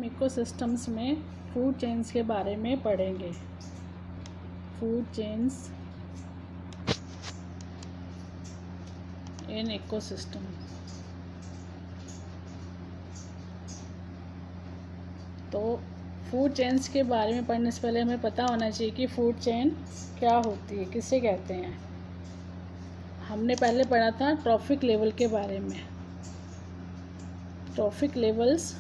हम इकोसिस्टम्स में food chains के बारे में पढ़ेंगे। Food chains in ecosystem. तो फूड चेन्स के बारे में पढ़ने से पहले हमें पता होना चाहिए कि फूड चेन क्या होती है, किसे कहते हैं। हमने पहले पढ़ा था ट्रॉफिक लेवल के बारे में। ट्रॉफिक लेवल्स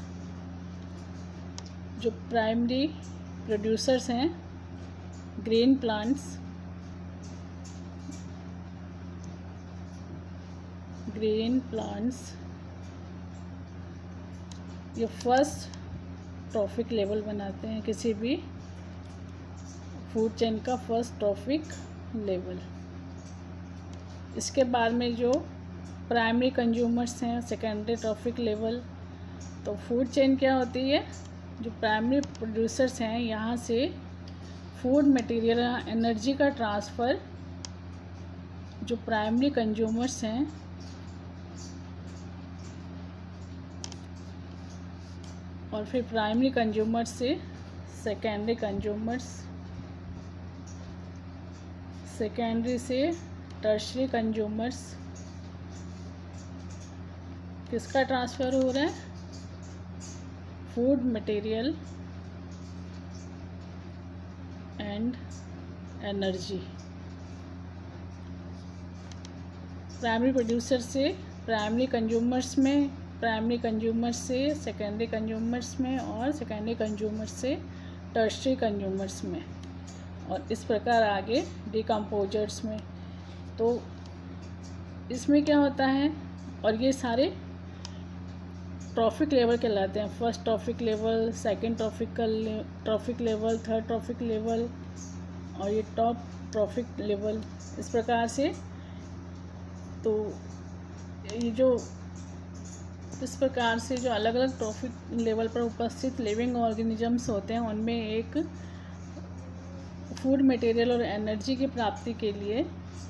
जो प्राइमरी प्रोड्यूसर्स हैं, ग्रेन प्लांट्स, ये फर्स्ट ट्रॉफिक लेवल बनाते हैं किसी भी फूड चेन का, फर्स्ट ट्रॉफिक लेवल। इसके बाद में जो प्राइमरी कंज्यूमर्स हैं, सेकेंडरी ट्रॉफिक लेवल। तो फूड चेन क्या होती है? जो प्राइमरी प्रोड्यूसर्स हैं, यहाँ से फूड मटेरियल एनर्जी का ट्रांसफ़र जो प्राइमरी कंज्यूमर्स हैं और फिर प्राइमरी कंज्यूमर्स से सेकेंडरी कंज्यूमर्स, सेकेंडरी से टर्शरी कंज्यूमर्स, किसका ट्रांसफ़र हो रहा है? Food material and energy. Primary producer से प्राइमरी कंज्यूमर्स में, प्राइमरी कंज्यूमर्स से सेकेंडरी कंज्यूमर्स में और सेकेंडरी कंज्यूमर्स से टर्शरी कंज्यूमर्स में, और इस प्रकार आगे डिकम्पोजर्स में। तो इसमें क्या होता है, और ये सारे ट्रॉफिक लेवल कहलाते हैं। First trophic level, second trophic level, third trophic level और ये टॉप ट्रॉफिक लेवल, इस प्रकार से। तो ये जो इस प्रकार से जो अलग अलग ट्रॉफिक लेवल पर उपस्थित लिविंग ऑर्गेनिजम्स होते हैं, उनमें एक फूड मटेरियल और एनर्जी की प्राप्ति के लिए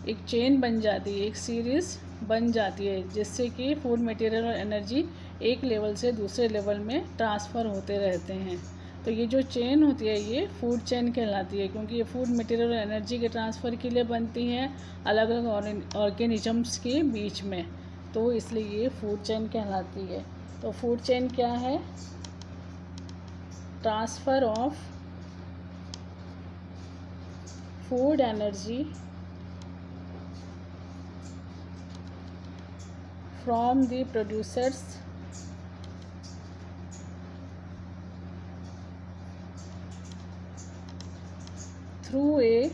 एक चेन बन जाती है, एक सीरीज़ बन जाती है, जिससे कि फूड मटेरियल और एनर्जी एक लेवल से दूसरे लेवल में ट्रांसफ़र होते रहते हैं। तो ये जो चेन होती है ये फूड चेन कहलाती है, क्योंकि ये फूड मटेरियल और एनर्जी के ट्रांसफ़र के लिए बनती है अलग अलग ऑर्गेनिजम्स के बीच में, तो इसलिए ये फूड चेन कहलाती है। तो फूड चेन क्या है? Transfer of food energy from the producers through a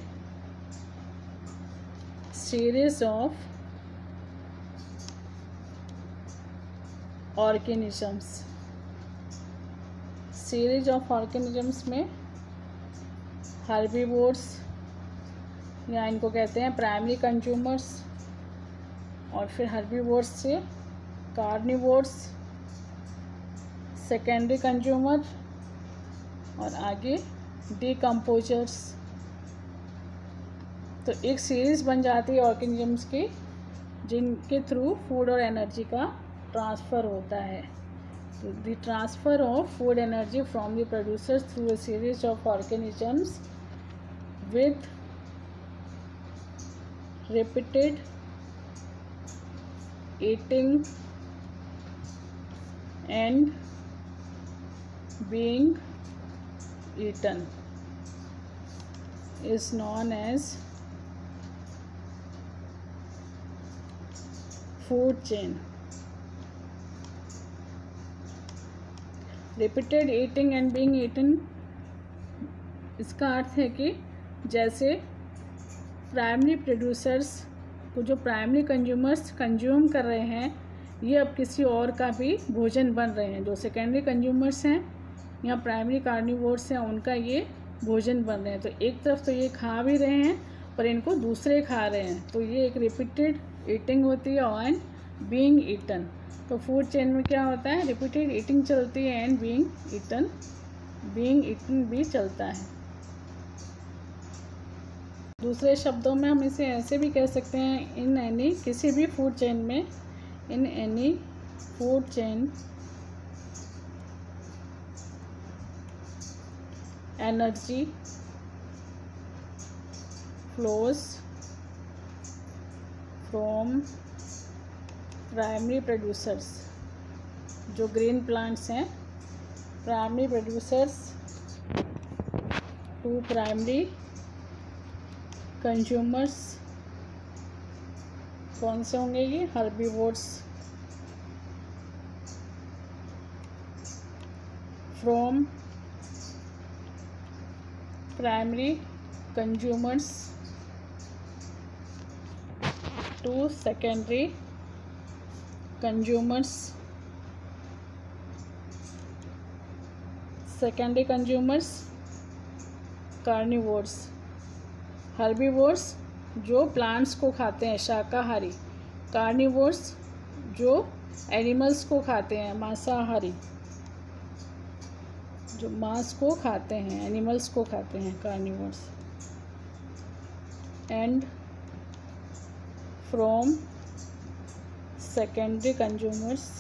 series of organisms। Series of organisms में हर्बीवोर्स, या इनको कहते हैं प्राइमरी कंज्यूमर्स, और फिर हर्बीवोर्स से कार्निवोर्स, सेकेंडरी कंज्यूमर, और आगे डिकम्पोजर्स। तो एक सीरीज़ बन जाती है ऑर्गेनिजम्स की, जिनके थ्रू फूड और एनर्जी का ट्रांसफ़र होता है। तो the transfer of food energy from the producers through a series of organisms with repeated eating and being eaten is known as food chain। repeated eating and being eaten, इसका अर्थ है कि जैसे primary producers को जो primary consumers consume कर रहे हैं, ये अब किसी और का भी भोजन बन रहे हैं। जो सेकेंडरी कंज्यूमर्स हैं या प्राइमरी कार्निवोर्स हैं, उनका ये भोजन बन रहे हैं। तो एक तरफ तो ये खा भी रहे हैं पर इनको दूसरे खा रहे हैं, तो ये एक रिपीटेड ईटिंग होती है एंड बीइंग ईटन। तो फूड चेन में क्या होता है? रिपीटेड ईटिंग चलती है एंड बीइंग ईटन भी चलता है। दूसरे शब्दों में हम इसे ऐसे भी कह सकते हैं, इन एनी किसी भी फूड चेन में, in any food chain energy flows from primary producers, जो ग्रीन प्लांट्स हैं, primary producers to primary consumers. कौन से होंगे ये? Herbivores. From primary consumers to secondary consumers. Secondary consumers carnivores. Herbivores जो प्लांट्स को खाते हैं, शाकाहारी। कार्निवोर्स जो एनिमल्स को खाते हैं, मांसाहारी, जो मांस को खाते हैं, एनिमल्स को खाते हैं, carnivores. And from secondary consumers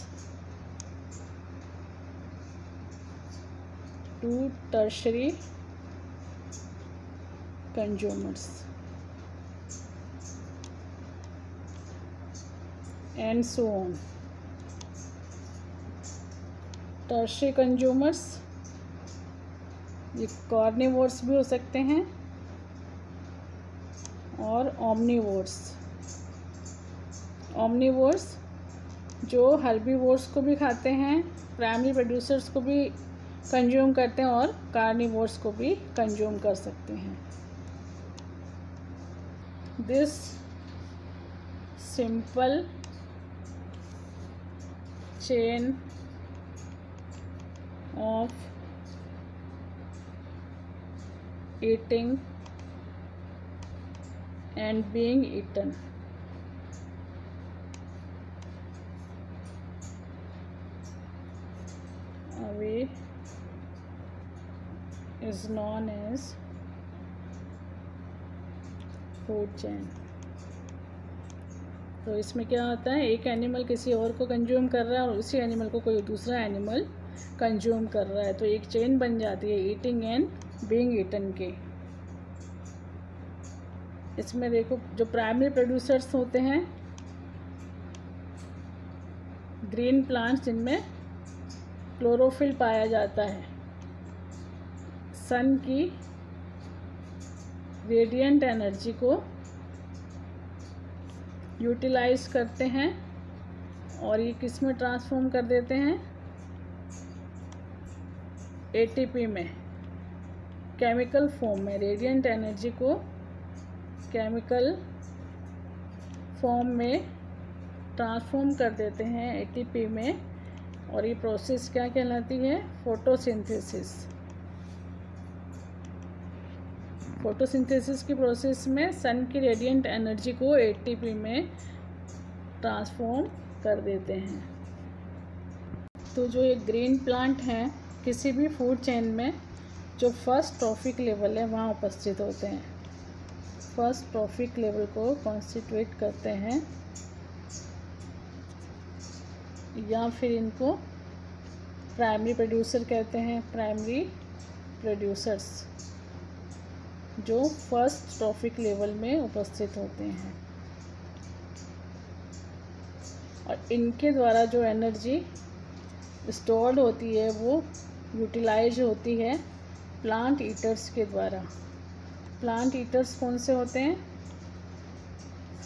to tertiary consumers and so on. Tertiary consumers ये कार्निवोर्स भी हो सकते हैं और ओमनीवोर्स। ओमनीवोर्स जो हर्बीवोर्स को भी खाते हैं, प्राइमरी प्रोड्यूसर्स को भी कंज्यूम करते हैं और कार्निवोर्स को भी कंज्यूम कर सकते हैं। This simple chain of eating and being eaten away is known as food chain. तो इसमें क्या होता है, एक एनिमल किसी और को कंज्यूम कर रहा है और उसी एनिमल को कोई दूसरा एनिमल कंज्यूम कर रहा है, तो एक चेन बन जाती है ईटिंग एंड बीइंग ईटन के। इसमें देखो जो प्राइमरी प्रोड्यूसर्स होते हैं, ग्रीन प्लांट्स जिनमें क्लोरोफिल पाया जाता है, सन की रेडिएंट एनर्जी को यूटिलाइज करते हैं और ये किस में ट्रांसफॉर्म कर देते हैं? एटीपी में, केमिकल फॉर्म में। रेडिएंट एनर्जी को केमिकल फॉर्म में ट्रांसफॉर्म कर देते हैं एटीपी में, और ये प्रोसेस क्या कहलाती है? फोटोसिंथेसिस। फोटोसिंथेसिस की प्रोसेस में सन की रेडिएंट एनर्जी को एटीपी में ट्रांसफॉर्म कर देते हैं। तो जो ये ग्रीन प्लांट हैं, किसी भी फूड चेन में जो फर्स्ट ट्रॉफिक लेवल है वहाँ उपस्थित होते हैं। फर्स्ट ट्रॉफिक लेवल को कॉन्स्टिट्यूट करते हैं, या फिर इनको प्राइमरी प्रोड्यूसर कहते हैं। प्राइमरी प्रोड्यूसर्स जो फर्स्ट ट्रॉफिक लेवल में उपस्थित होते हैं, और इनके द्वारा जो एनर्जी स्टोर्ड होती है वो यूटिलाइज होती है प्लांट ईटर्स के द्वारा। प्लांट ईटर्स कौन से होते हैं?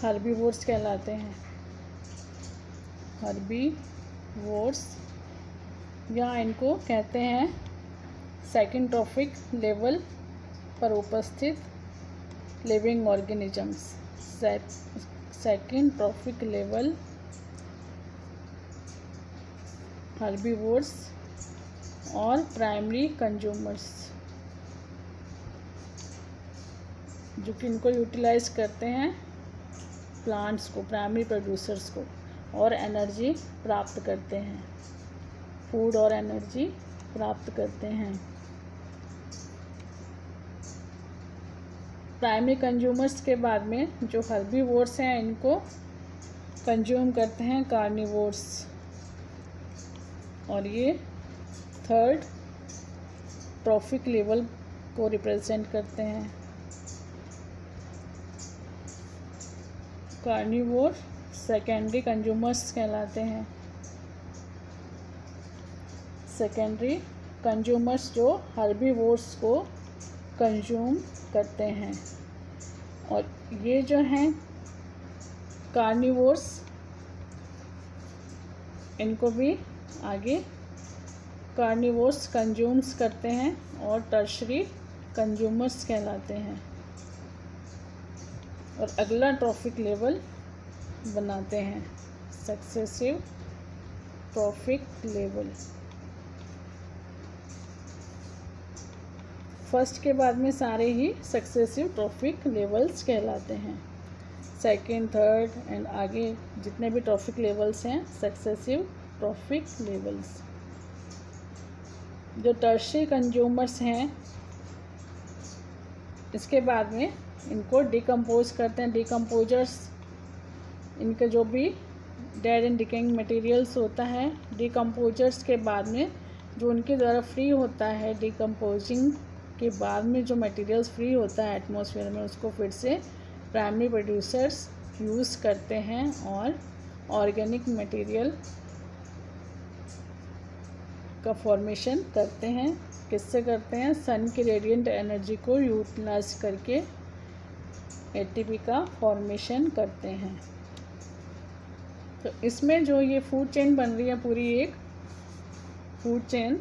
हर्बीवोर्स कहलाते हैं। हर्बीवोर्स, या इनको कहते हैं सेकंड ट्रॉफिक लेवल पर उपस्थित living organisms. Second trophic level herbivores और प्राइमरी कंज्यूमर्स, जो कि इनको यूटिलाइज करते हैं प्लांट्स को, प्राइमरी प्रोड्यूसर्स को, और एनर्जी प्राप्त करते हैं, फूड और एनर्जी प्राप्त करते हैं। प्राइमरी कंज्यूमर्स के बाद में जो हर्बीवोर्स हैं इनको कंज्यूम करते हैं कार्निवोर्स, और ये थर्ड ट्रॉफिक लेवल को रिप्रेजेंट करते हैं। कार्निवोर सेकेंडरी कंज्यूमर्स कहलाते हैं। सेकेंडरी कंज्यूमर्स जो हर्बीवोर्स को कंज्यूम करते हैं। और ये जो हैं कार्निवोर्स, इनको भी आगे कार्निवोर्स कंज्यूम्स करते हैं और टर्शरी कंज्यूमर्स कहलाते हैं। और अगला ट्रॉफिक लेवल बनाते हैं, सक्सेसिव ट्रॉफिक लेवल। फर्स्ट के बाद में सारे ही सक्सेसिव ट्रॉफिक लेवल्स कहलाते हैं। सेकंड, थर्ड एंड आगे जितने भी ट्रॉफिक लेवल्स हैं, सक्सेसिव ट्रॉफिक लेवल्स। जो टर्शरी कंज्यूमर्स हैं, इसके बाद में इनको डिकम्पोज करते हैं। डिकम्पोजर्स, इनके जो भी डेड एंड डिकेइंग मटेरियल्स होता है, डिकम्पोजर्स के बाद में जो उनके द्वारा फ्री होता है, डिकम्पोजिंग के बाद में जो मटेरियल्स फ्री होता है एटमॉस्फेयर में, उसको फिर से प्राइमरी प्रोड्यूसर्स यूज़ करते हैं और ऑर्गेनिक मटेरियल का फॉर्मेशन करते हैं। किससे करते हैं? सन की रेडिएंट एनर्जी को यूटिलाइज करके एटीपी का फॉर्मेशन करते हैं। तो इसमें जो ये फूड चेन बन रही है, पूरी एक फूड चेन,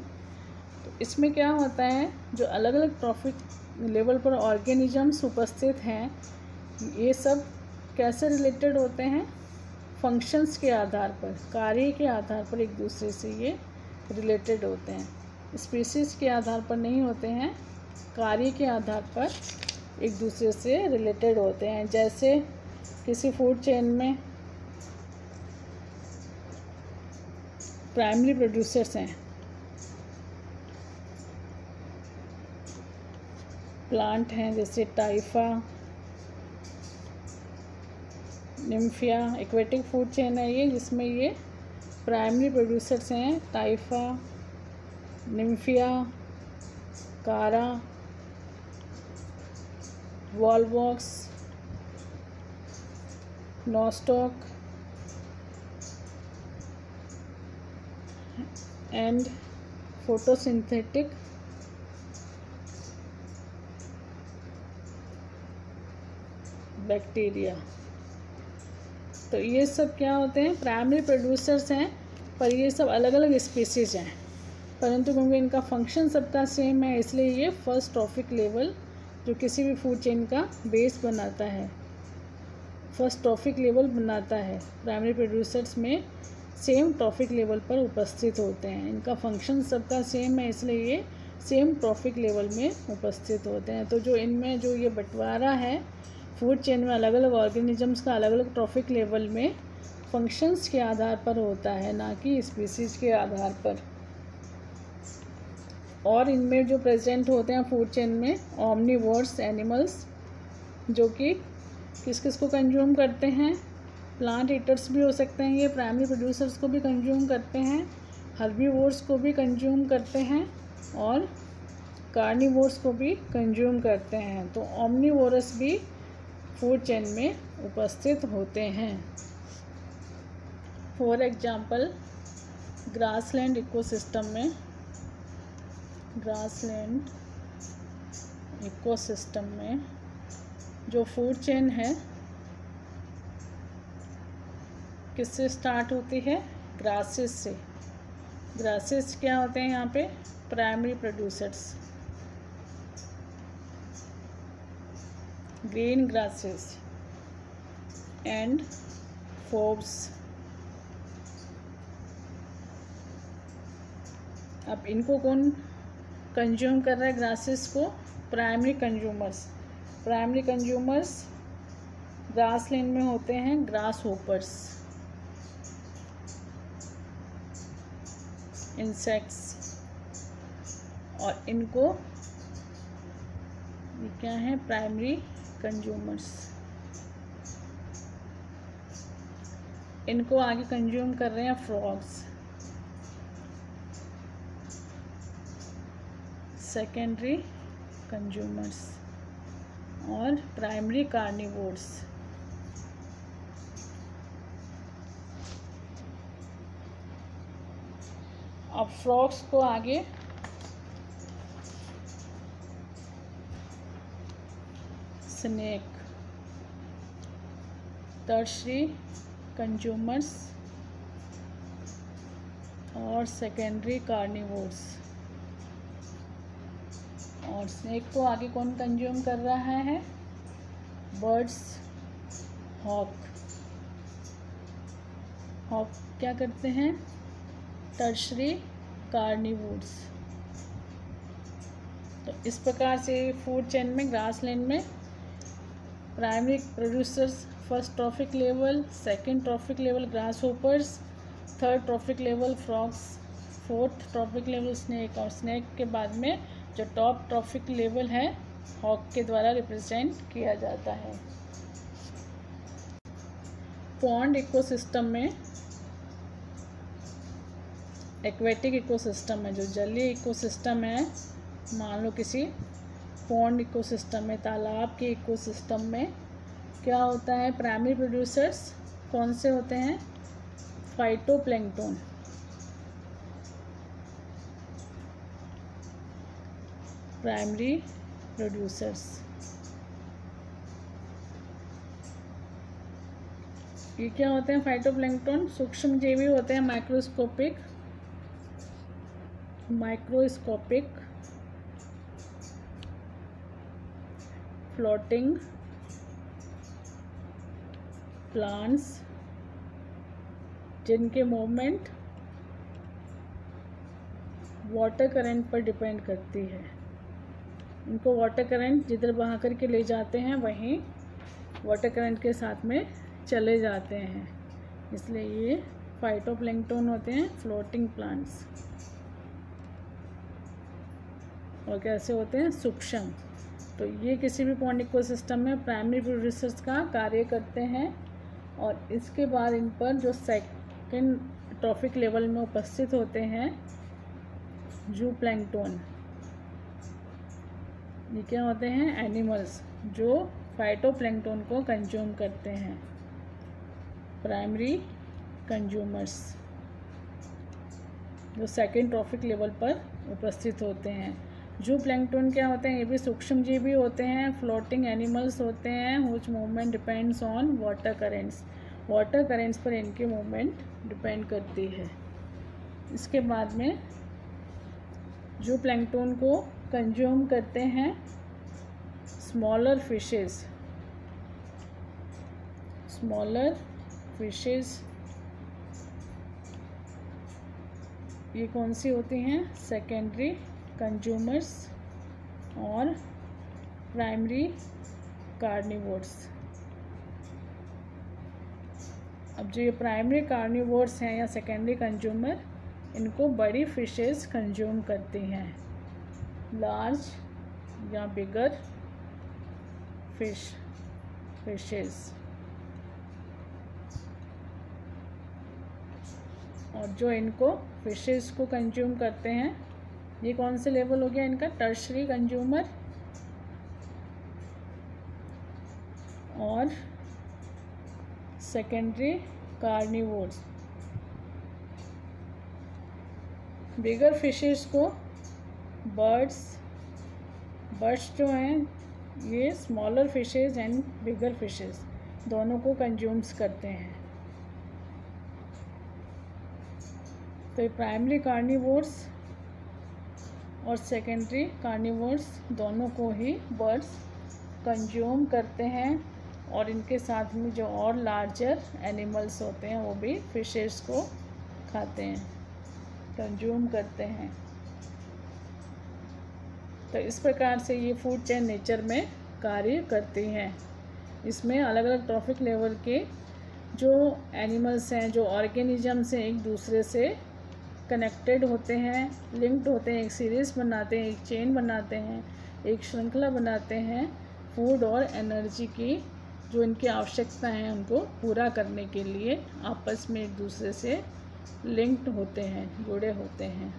तो इसमें क्या होता है, जो अलग अलग ट्रॉफिक लेवल पर ऑर्गेनिजम्स उपस्थित हैं, ये सब कैसे रिलेटेड होते हैं? फंक्शंस के आधार पर, कार्य के आधार पर एक दूसरे से ये रिलेटेड होते हैं। स्पीसीज़ के आधार पर नहीं होते हैं, कार्य के आधार पर एक दूसरे से रिलेटेड होते हैं। जैसे किसी फूड चेन में प्राइमरी प्रोड्यूसर्स हैं, प्लांट हैं जैसे टाइफा, निम्फिया। एक्वेटिक फूड चेन है ये, जिसमें ये प्राइमरी प्रोड्यूसर्स हैं टाइफा, निम्फिया, कारा, Volvox, nostoc and photosynthetic bacteria. तो ये सब क्या होते हैं? प्राइमरी प्रोड्यूसर्स हैं, पर ये सब अलग अलग स्पीसीज़ हैं, परंतु क्योंकि इनका फंक्शन सबका सेम है, इसलिए ये फर्स्ट ट्रॉफिक लेवल जो किसी भी फूड चेन का बेस बनाता है, फर्स्ट ट्रॉफिक लेवल बनाता है। प्राइमरी प्रोड्यूसर्स में सेम ट्रॉफिक लेवल पर उपस्थित होते हैं। इनका फंक्शन सबका सेम है, इसलिए ये सेम ट्रॉफिक लेवल में उपस्थित होते हैं। तो जो इनमें जो ये बंटवारा है फूड चेन में अलग अलग ऑर्गेनिजम्स का अलग अलग ट्रॉफिक लेवल में फंक्शंस के आधार पर होता है, ना कि स्पीसीज़ के आधार पर। और इनमें जो प्रेजेंट होते हैं फूड चेन में ओमनीवोर्स एनिमल्स, जो कि किस किस को कंज्यूम करते हैं? प्लांट ईटर्स भी हो सकते हैं, ये प्राइमरी प्रोड्यूसर्स को भी कंज्यूम करते हैं, हर्बीवोर्स को भी कंज्यूम करते हैं और कार्निवोर्स को भी कंज्यूम करते हैं। तो ओमनीवोरस भी फूड चेन में उपस्थित होते हैं। फॉर एग्जांपल ग्रासलैंड इकोसिस्टम में, ग्रासलैंड इकोसिस्टम में जो फूड चेन है किससे स्टार्ट होती है? ग्रासेस से। ग्रासेस क्या होते हैं यहाँ पे? Primary producers, green grasses and Forbes. अब इनको कौन कंज्यूम कर रहा है? ग्रासेस को primary consumers. Primary consumers grassland में होते हैं ग्रास होपर्स, इंसेक्ट्स, और इनको ये क्या है? Primary consumers. इनको आगे कंज्यूम कर रहे हैं फ्रॉग्स, सेकेंडरी कंज्यूमर्स और प्राइमरी कार्निवोर्स। अब फ्रॉग्स को आगे स्नेक, टर्शरी कंज्यूमर्स और सेकेंडरी कार्निवोर्स। और स्नेक को आगे कौन कंज्यूम कर रहा है? Birds, hoc. हॉक क्या करते हैं? Tertiary carnivores. तो इस प्रकार से फूड चेन में, ग्रासलैंड में primary producers, first trophic level, second trophic level grass hoppers, third trophic level frogs, fourth trophic level snake, और स्नेक के बाद में जो टॉप ट्रॉफिक लेवल है हॉक के द्वारा रिप्रेजेंट किया जाता है। पॉन्ड इकोसिस्टम में, एक्वेटिक इकोसिस्टम है, जो जलीय इकोसिस्टम है, मान लो किसी पॉन्ड इकोसिस्टम में, तालाब के इकोसिस्टम में क्या होता है? प्राइमरी प्रोड्यूसर्स कौन से होते हैं? फाइटोप्लैंक्टन। प्राइमरी प्रोड्यूसर्स ये क्या होते हैं? फाइटोप्लैंक्टन सूक्ष्मजीवी होते हैं, माइक्रोस्कोपिक फ्लोटिंग प्लांट्स, जिनके मूवमेंट वाटर करंट पर डिपेंड करती है। इनको वाटर करंट जिधर बहा कर के ले जाते हैं वहीं वाटर करंट के साथ में चले जाते हैं, इसलिए ये फाइटोप्लैंक्टन होते हैं, फ्लोटिंग प्लांट्स। और कैसे होते हैं? सूक्ष्म। तो ये किसी भी पॉन्ड इकोसिस्टम में प्राइमरी प्रोड्यूसर्स का कार्य करते हैं। और इसके बाद इन पर जो सेकंड ट्रॉफिक लेवल में उपस्थित होते हैं जूप्लैंक्टन, ये क्या होते हैं? एनिमल्स जो फाइटोप्लैंक्टन को कंज्यूम करते हैं, प्राइमरी कंज्यूमर्स, जो सेकंड ट्रॉफिक लेवल पर उपस्थित होते हैं। जूप्लैंक्टन क्या होते हैं? ये भी सूक्ष्मजीवी होते हैं, फ्लोटिंग एनिमल्स होते हैं, which movement depends on water currents. Water currents पर इनकी मूवमेंट डिपेंड करती है। इसके बाद में जूप्लैंक्टन को कंज्यूम करते हैं स्मॉलर फिशेस। ये कौन सी होती हैं? सेकेंडरी कंज्यूमर्स और प्राइमरी कार्निवोर्स। अब जो ये प्राइमरी कार्निवोर्स हैं या सेकेंडरी कंज्यूमर, इनको बड़ी फिशेस कंज्यूम करती हैं, लार्ज या बिगर फिशेस। और जो इनको फिशेस को कंज्यूम करते हैं, ये कौन से लेवल हो गया इनका? टर्शरी कंज्यूमर और सेकेंडरी कार्निवोर्स। बिगर फिशेस को बर्ड्स जो हैं, ये smaller fishes and bigger fishes दोनों को कंज्यूम्स करते हैं। तो ये प्राइमरी कार्निवोर्स और सेकेंडरी कार्निवोर्स दोनों को ही बर्ड्स कंज्यूम करते हैं, और इनके साथ में जो और लार्जर एनिमल्स होते हैं वो भी फिशेस को खाते हैं, कंज्यूम करते हैं। तो इस प्रकार से ये फूड चेन नेचर में कार्य करती हैं। इसमें अलग अलग ट्रॉफिक लेवल के जो एनिमल्स हैं, जो ऑर्गेनिजम्स हैं, एक दूसरे से कनेक्टेड होते हैं, लिंक्ड होते हैं, एक सीरीज़ बनाते हैं, एक चेन बनाते हैं, एक श्रृंखला बनाते हैं फूड और एनर्जी की, जो इनकी आवश्यकता है उनको पूरा करने के लिए आपस में एक दूसरे से लिंक्ड होते हैं, जुड़े होते हैं।